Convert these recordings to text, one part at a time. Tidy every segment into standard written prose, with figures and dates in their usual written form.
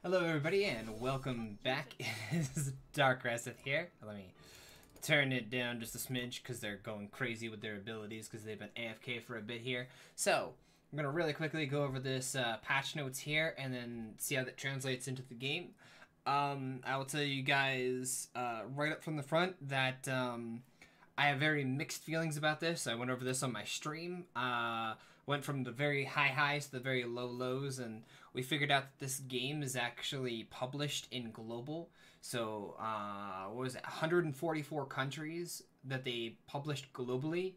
Hello everybody and welcome back. It is Dark Reseth here. Let me turn it down just a smidge because they're going crazy with their abilities because they've been AFK for a bit here. So, I'm going to really quickly go over this patch notes here and then see how that translates into the game. I will tell you guys right up from the front that I have very mixed feelings about this. I went over this on my stream. Went from the very high highs to the very low lows, and we figured out that this game is actually published in global. So, what was it? 144 countries that they published globally.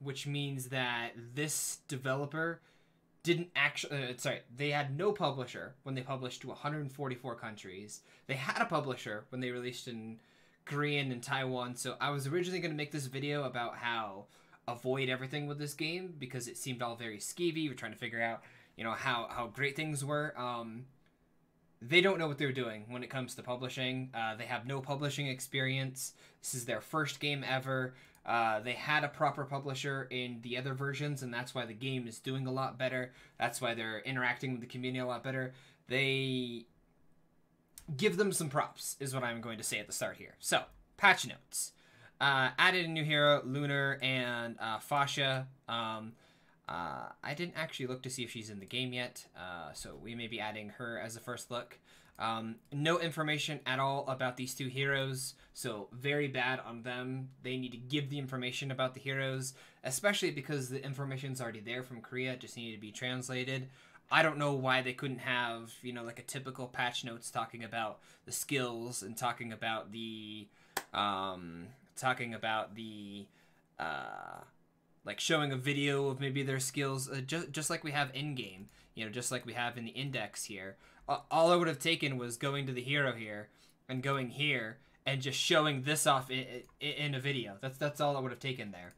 Which means that this developer didn't actually... they had no publisher when they published to 144 countries. They had a publisher when they released in Korean and Taiwan. So I was originally going to make this video about how avoid everything with this game because it seemed all very skeevy. We're trying to figure out, you know, how great things were. They don't know what they're doing when it comes to publishing. They have no publishing experience. This is their first game ever. They had a proper publisher in the other versions, and that's why the game is doing a lot better. That's why they're interacting with the community a lot better. They give them some props, is what I'm going to say at the start here. So, patch notes. Added a new hero, Lunar, and Fasha. I didn't actually look to see if she's in the game yet, so we may be adding her as a first look. No information at all about these two heroes, so very bad on them. They need to give the information about the heroes, especially because the information's already there from Korea, it just needed to be translated. I don't know why they couldn't have, you know, like a typical patch notes talking about the skills and talking about the, like showing a video of maybe their skills, just like we have in-game, you know, just like we have in the index here. All I would have taken was going to the hero here and going here and just showing this off in a video. That's all I would have taken there.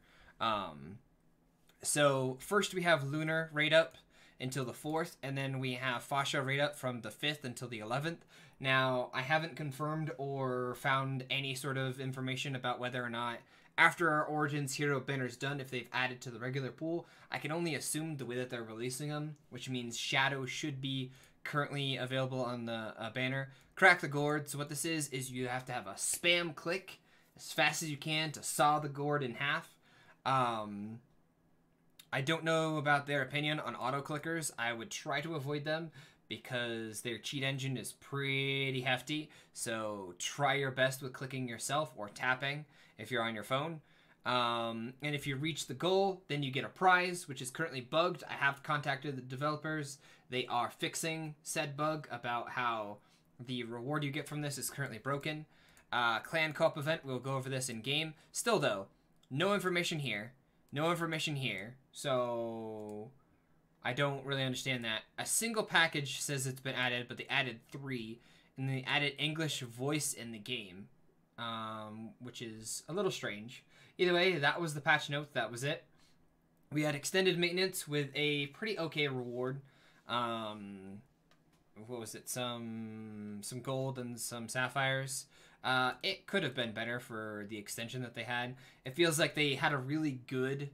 So first we have Lunar right up until the 4th, and then we have Fasha right up from the 5th until the 11th. Now, I haven't confirmed or found any sort of information about whether or not after our Origins hero banner's done, if they've added to the regular pool. I can only assume the way that they're releasing them, which means Shadow should be currently available on the banner. Crack the gourd. So what this is you have to have a spam click as fast as you can to saw the gourd in half. I don't know about their opinion on auto clickers. I would try to avoid them because their cheat engine is pretty hefty. So try your best with clicking yourself or tapping if you're on your phone. And if you reach the goal, then you get a prize, which is currently bugged. I have contacted the developers. They are fixing said bug about how the reward you get from this is currently broken. Clan co-op event, we'll go over this in game. Still though, no information here. No information here. So I don't really understand that. A single package says it's been added, but they added 3. And they added English voice in the game, which is a little strange. Either way, that was the patch note. That was it. We had extended maintenance with a pretty okay reward. What was it? Some gold and some sapphires. It could have been better for the extension that they had. It feels like they had a really good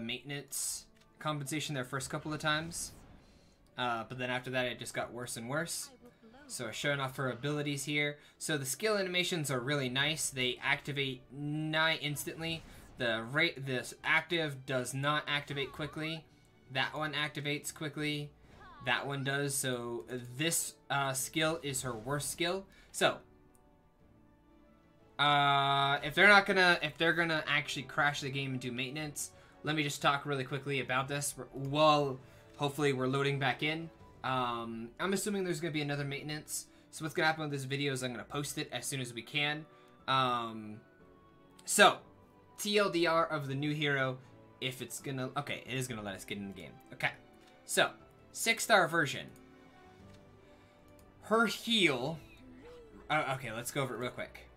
maintenance compensation their first couple of times. But then after that, it just got worse and worse. So showing off her abilities here. So the skill animations are really nice. They activate nigh instantly. This active does not activate quickly. That one activates quickly. That one does. So this skill is her worst skill. So if they're gonna actually crash the game and do maintenance, let me just talk really quickly about this while hopefully we're loading back in. I'm assuming there's gonna be another maintenance. So what's gonna happen with this video is I'm gonna post it as soon as we can. So TLDR of the new hero, if it's gonna... Okay, it is gonna let us get in the game. Okay, so 6-star version. Her heal... okay, let's go over it real quick.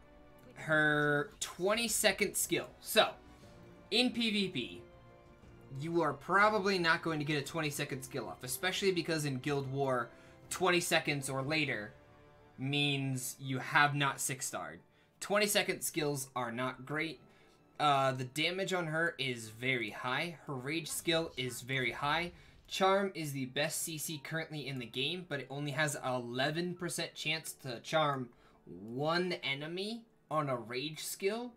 Her 20-second skill. So, in PvP, you are probably not going to get a 20-second skill off, especially because in Guild War, 20 seconds or later means you have not 6-starred. 20-second skills are not great. The damage on her is very high. Her rage skill is very high. Charm is the best CC currently in the game, but it only has an 11% chance to charm one enemy on a rage skill.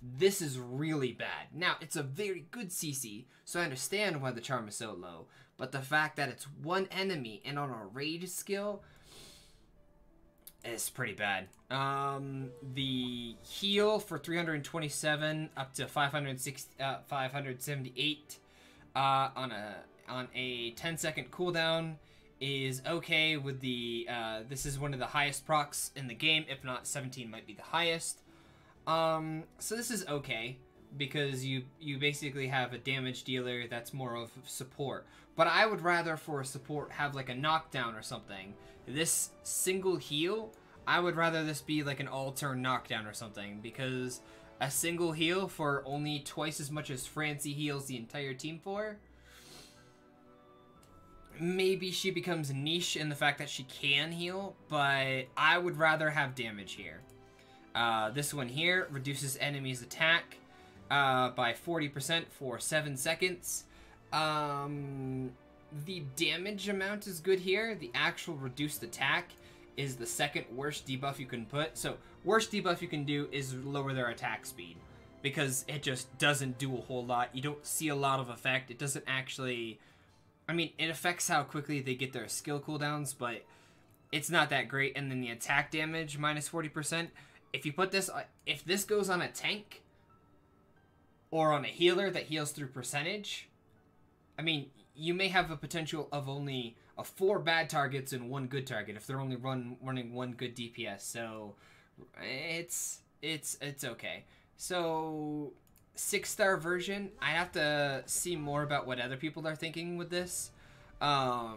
This is really bad. Now, it's a very good CC, so I understand why the charm is so low, but the fact that it's one enemy and on a rage skill is pretty bad. The heal for 327 up to 578 on a 10-second cooldown is okay with the this is one of the highest procs in the game, if not 17 might be the highest. So this is okay because you basically have a damage dealer that's more of support. But I would rather for a support have like a knockdown or something. This single heal, I would rather this be like an all-turn knockdown or something, because a single heal for only twice as much as Francie heals the entire team for, maybe she becomes niche in the fact that she can heal, but I would rather have damage here. This one here reduces enemies' attack by 40% for 7 seconds. The damage amount is good here. The actual reduced attack is the second worst debuff you can put. So, worst debuff you can do is lower their attack speed, because it just doesn't do a whole lot. You don't see a lot of effect. It doesn't actually... I mean, it affects how quickly they get their skill cooldowns, but it's not that great. And then the attack damage, minus 40%. If you put this... If this goes on a tank, or on a healer that heals through percentage, I mean, you may have a potential of only 4 bad targets and 1 good target if they're only running 1 good DPS. So it's okay. So 6-star version, I have to see more about what other people are thinking with this, or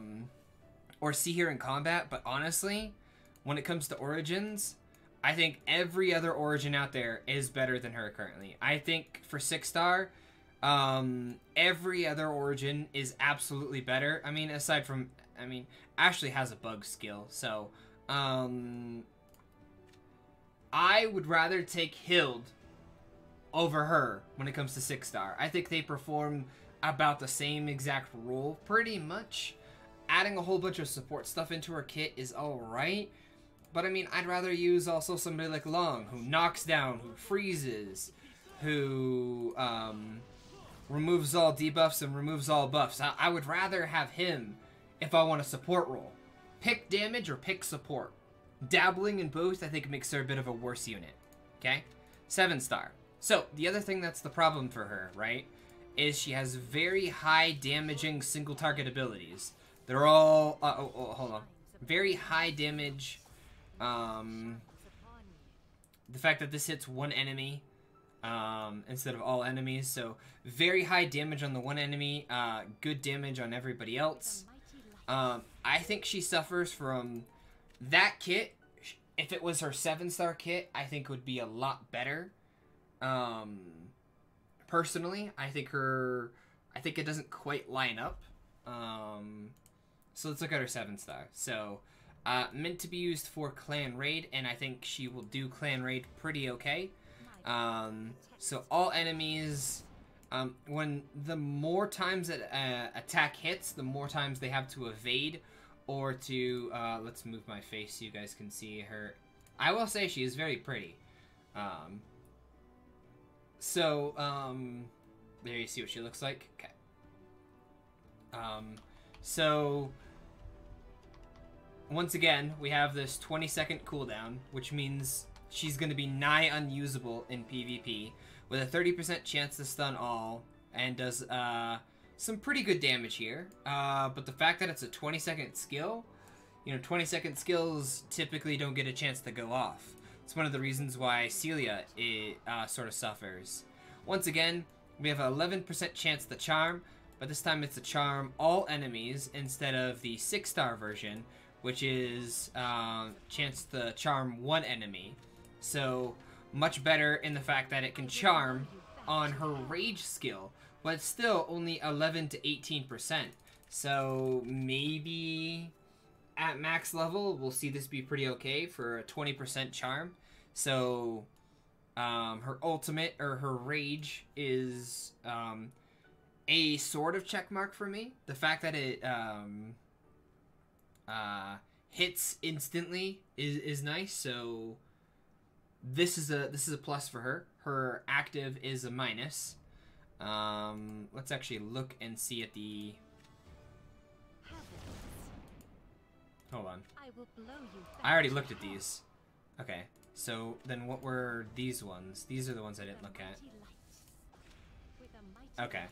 see here in combat. But honestly, when it comes to origins, I think every other origin out there is better than her currently. I think for 6-star, every other origin is absolutely better. I mean, aside from, Ashley has a bug skill, so, I would rather take Hild over her when it comes to 6-star. I think they perform about the same exact role, pretty much. Adding a whole bunch of support stuff into her kit is alright, but I mean, I'd rather use also somebody like Long, who knocks down, who freezes, who, removes all debuffs and removes all buffs. I would rather have him if I want a support role. Pick damage or pick support. Dabbling in both, I think, makes her a bit of a worse unit. Okay? 7-star. So, the other thing that's the problem for her, right, is she has very high damaging single target abilities. They're all, hold on. Very high damage, the fact that this hits one enemy, instead of all enemies, so very high damage on the one enemy, good damage on everybody else. I think she suffers from that kit. If it was her 7-star kit, I think would be a lot better. Personally, I think it doesn't quite line up. So let's look at her 7-star. So, meant to be used for Clan Raid, and I think she will do Clan Raid pretty okay. So all enemies, when the more times that attack hits, the more times they have to evade or to, let's move my face so you guys can see her. I will say she is very pretty. There you see what she looks like. Okay. So, once again, we have this 20-second cooldown, which means she's going to be nigh unusable in PvP, with a 30% chance to stun all, and does some pretty good damage here. But the fact that it's a 20-second skill, 20-second skills typically don't get a chance to go off. It's one of the reasons why Celia sort of suffers. Once again, we have an 11% chance to charm, but this time it's to charm all enemies instead of the 6-star version, which is chance to charm one enemy. So, much better in the fact that it can charm on her rage skill, but still only 11 to 18%. So, maybe at max level, we'll see this be pretty okay for a 20% charm. So, her ultimate, or her rage, is a sort of check mark for me. The fact that it hits instantly is nice. So this is a plus for her. Her active is a minus. Let's actually look and see at the. Hold on. I already looked at these. Okay, so then what were these ones? These are the ones I didn't look at. Okay.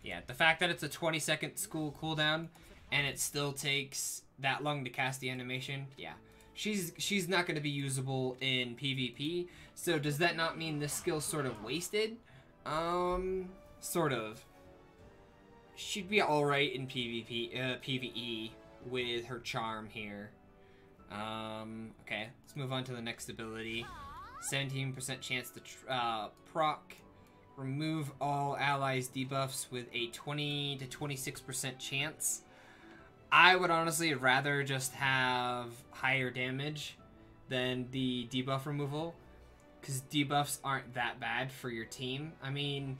Yeah, the fact that it's a 20-second school cooldown and it still takes that long to cast the animation, yeah. She's not going to be usable in PvP, so does that not mean this skill's sort of wasted? Sort of. She'd be alright in PvE with her charm here. Okay, let's move on to the next ability. 17% chance to proc. Remove all allies debuffs with a 20 to 26% chance. I would honestly rather just have higher damage than the debuff removal, because debuffs aren't that bad for your team. I mean,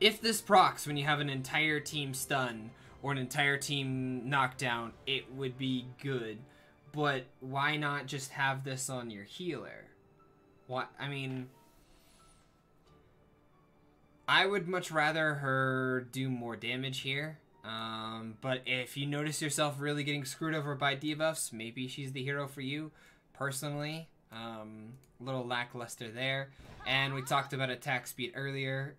if this procs when you have an entire team stun or an entire team knockdown, it would be good. But why not just have this on your healer? What? I mean, I would much rather her do more damage here. But if you notice yourself really getting screwed over by debuffs, maybe she's the hero for you. Personally, a little lackluster there. And we talked about attack speed earlier.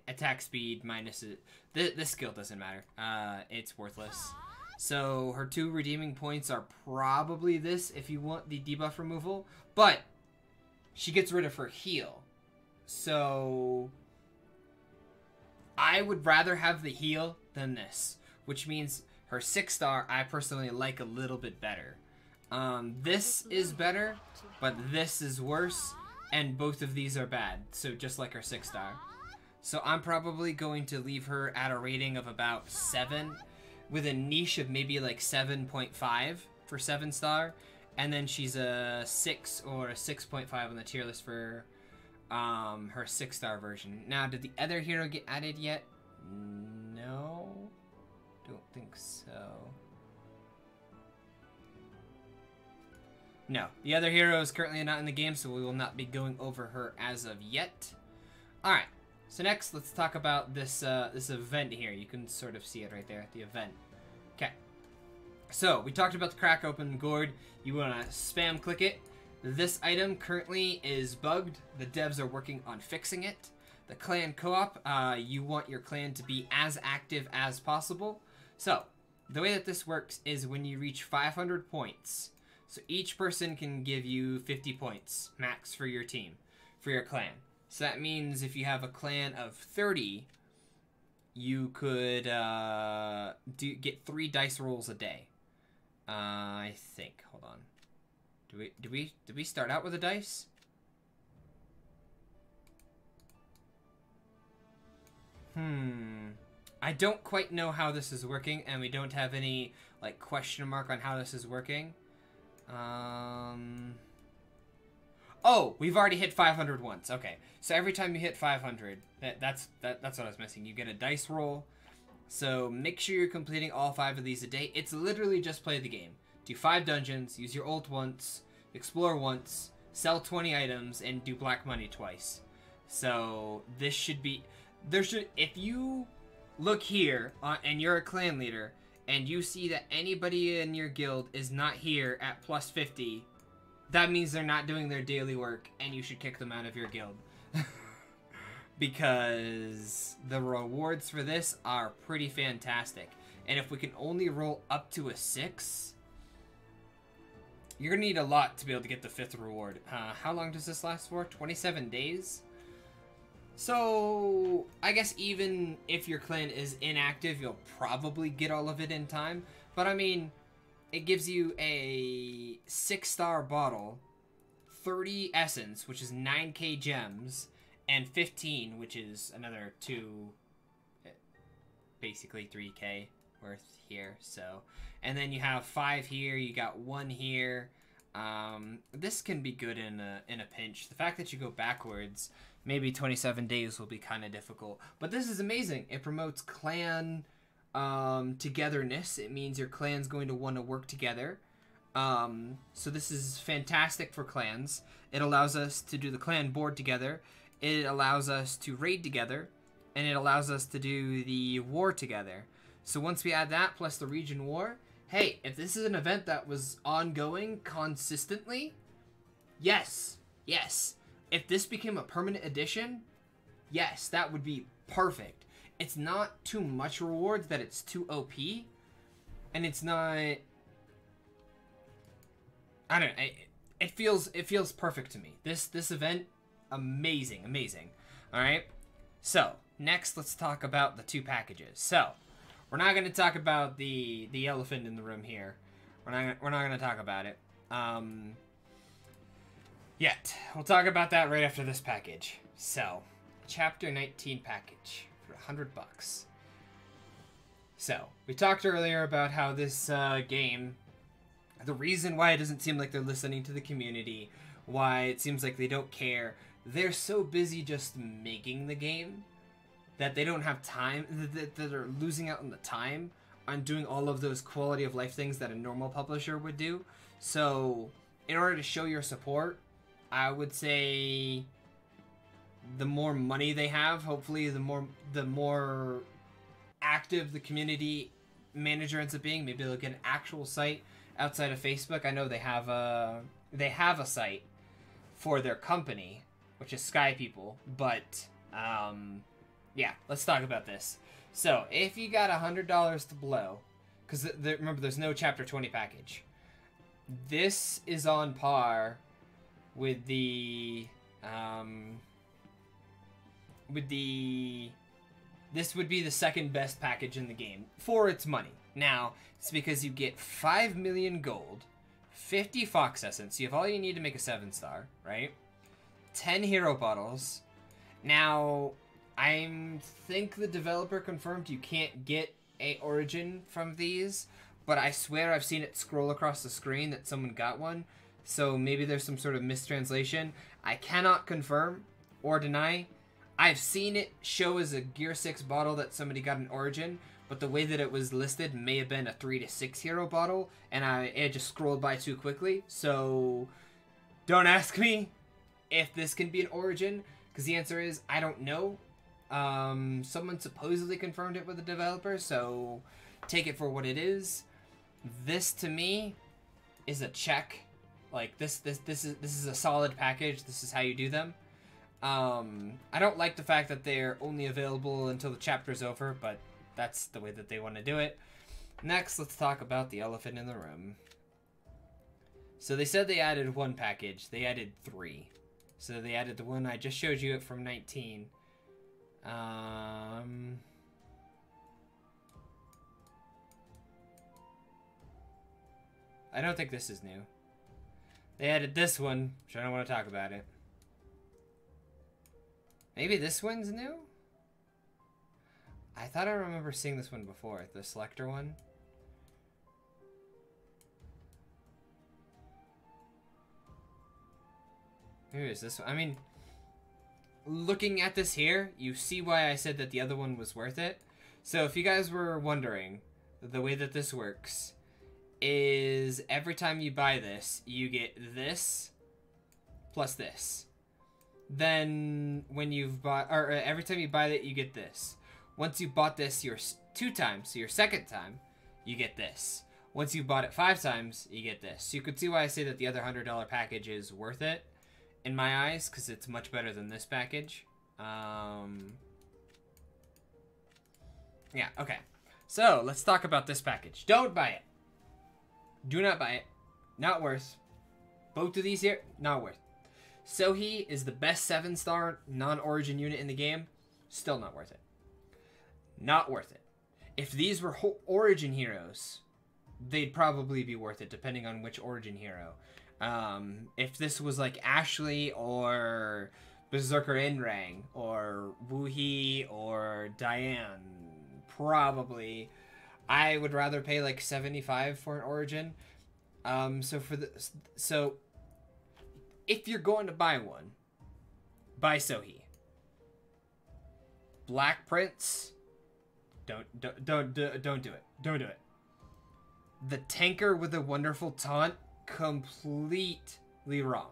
Attack speed minus it. This skill doesn't matter. It's worthless. So her 2 redeeming points are probably this if you want the debuff removal. But she gets rid of her heal. So I would rather have the heal than this, which means her 6-star I personally like a little bit better. This is better, but this is worse, and both of these are bad, so just like her 6-star. So I'm probably going to leave her at a rating of about 7, with a niche of maybe like 7.5 for 7-star, and then she's a 6 or a 6.5 on the tier list for her 6-star version. Now, did the other hero get added yet? No, don't think so. No, the other hero is currently not in the game, so we will not be going over her as of yet. Alright, so next let's talk about this this event here. You can sort of see it right there, the event. Okay, so we talked about the crack open gourd. You want to spam click it. This item currently is bugged. The devs are working on fixing it. The clan co-op, you want your clan to be as active as possible. So, the way that this works is when you reach 500 points, so each person can give you 50 points max for your team, for your clan. So that means if you have a clan of 30, you could get 3 dice rolls a day. I think. Hold on. Did we start out with a dice? I don't quite know how this is working, and we don't have any like question mark on how this is working. Oh, we've already hit 500 once. Okay, so every time you hit 500, that's what I was missing. You get a dice roll. So make sure you're completing all 5 of these a day. It's literally just play the game. Do 5 dungeons, use your ult once, explore once, sell 20 items, and do black money twice. So this should be... if you look here and you're a clan leader and you see that anybody in your guild is not here at plus 50, that means they're not doing their daily work and you should kick them out of your guild. Because the rewards for this are pretty fantastic. And if we can only roll up to a 6, you're going to need a lot to be able to get the 5th reward. How long does this last for? 27 days? So, I guess even if your clan is inactive, you'll probably get all of it in time. But I mean, it gives you a 6-star bottle, 30 essence, which is 9k gems, and 15, which is another 2, basically 3k worth here. So, and then you have 5 here, you got 1 here. This can be good in a pinch. The fact that you go backwards maybe 27 days will be kind of difficult. But this is amazing. It promotes clan togetherness. It means your clan's going to want to work together. So this is fantastic for clans. It allows us to do the clan board together. It allows us to raid together. And it allows us to do the war together. So once we add that plus the region war, hey, if this is an event that was ongoing consistently, yes. If this became a permanent addition, yes, that would be perfect. It's not too much rewards that it's too OP. And it's not... I don't know. It feels perfect to me. This event, amazing. All right. So next, let's talk about the 2 packages. So we're not going to talk about the elephant in the room here. We're not going to talk about it yet. We'll talk about that right after this package. So chapter 19 package for $100. So we talked earlier about how this game. The reason why it doesn't seem like they're listening to the community, why it seems like they don't care, they're so busy just making the game that they don't have time, that they're losing out on the time on doing all of those quality of life things that a normal publisher would do. So in order to show your support, I would say the more money they have, hopefully the more active the community manager ends up being. Maybe they'll get an actual site outside of Facebook. I know they have a site for their company, which is Sky People, but yeah, let's talk about this. So if you got $100 to blow, because remember there's no chapter 20 package, this is on par with the this would be the second best package in the game for its money. Now, it's because you get 5 million gold, 50 Fox Essence, you have all you need to make a 7-star, right? 10 hero bottles. Now, I think the developer confirmed you can't get a origin from these, but I swear I've seen it scroll across the screen that someone got one, so maybe there's some sort of mistranslation. I cannot confirm or deny. I've seen it show as a Gear 6 bottle that somebody got an origin, but the way that it was listed may have been a 3 to 6 hero bottle, and it just scrolled by too quickly. So don't ask me if this can be an origin, because the answer is I don't know. Someone supposedly confirmed it with the developer, so take it for what it is. This to me is a check. Like this is a solid package. This is how you do them. I don't like the fact that they're only available until the chapter's over, but that's the way that they want to do it. Next, let's talk about the elephant in the room. So they said they added 1 package. They added 3. So they added the one I just showed you from 19. I don't think this is new. They added this one, which I don't want to talk about it. Maybe this one's new? I thought I remember seeing this one before, the selector one. Maybe it's this one. I mean, looking at this here, you see why I said that the other one was worth it. So if you guys were wondering, the way that this works is every time you buy this, you get this plus this. Then when you've bought, or every time you buy it, you get this. Once you bought this 2 times, so your second time, you get this. Once you bought it 5 times, you get this. So you could see why I say that the other $100 package is worth it in my eyes, because it's much better than this package. Yeah, okay. So let's talk about this package. Don't buy it. Do not buy it. Not worth. Both of these here, not worth. Sohi is the best 7-star non-origin unit in the game. Still not worth it. Not worth it. If these were origin heroes, they'd probably be worth it, depending on which origin hero. If this was like Ashley or Berserker Enrang or Wuhi or Diane, probably I would rather pay like 75 for an origin. So if you're going to buy one, buy Sohi. Black Prince, don't do it. Don't do it. The tanker with a wonderful taunt, completely wrong.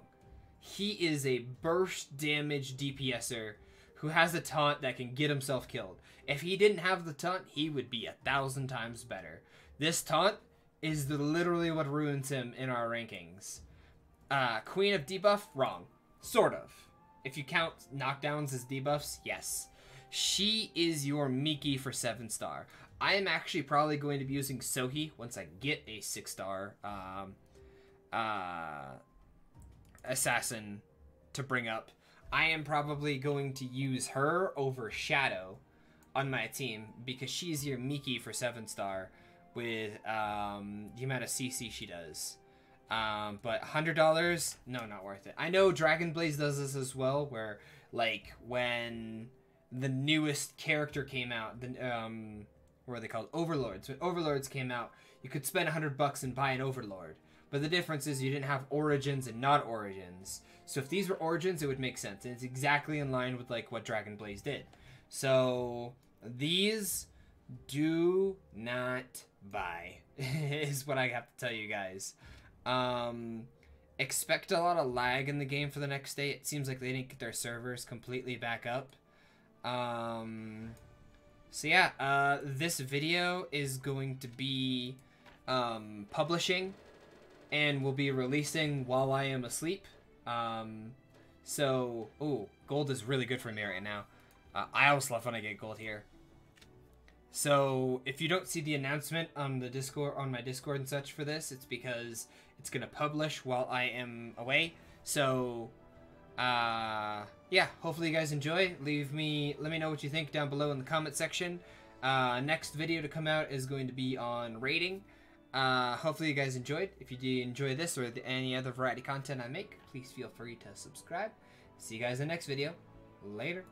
He is a burst damage DPSer who has a taunt that can get himself killed. If he didn't have the taunt, he would be 1,000 times better. This taunt is literally what ruins him in our rankings. Queen of debuff, wrong. Sort of. If you count knockdowns as debuffs, yes. She is your Miki for 7-star. I am actually probably going to be using Sohi once I get a 6-star assassin to bring up. I am probably going to use her over Shadow on my team because she's your Miki for 7-star with the amount of CC she does. But $100, no, not worth it. I know Dragon Blaze does this as well, where like when the newest character came out, the what are they called? Overlords. When Overlords came out, you could spend $100 and buy an Overlord. But the difference is you didn't have Origins and not Origins. So if these were Origins, it would make sense. And it's exactly in line with like what Dragon Blaze did. So these do not buy is what I have to tell you guys. Expect a lot of lag in the game for the next day. It seems like they didn't get their servers completely back up. So yeah, this video is going to be publishing and will be releasing while I am asleep. So, oh, gold is really good for me right now. I always love when I get gold here. So if you don't see the announcement on the Discord, on my Discord and such for this, it's because it's gonna publish while I am away. So yeah, hopefully you guys enjoy. Let me know what you think down below in the comment section. Next video to come out is going to be on raiding. Hopefully you guys enjoyed. If you did enjoy this or any other variety content I make, please feel free to subscribe. See you guys in the next video. Later.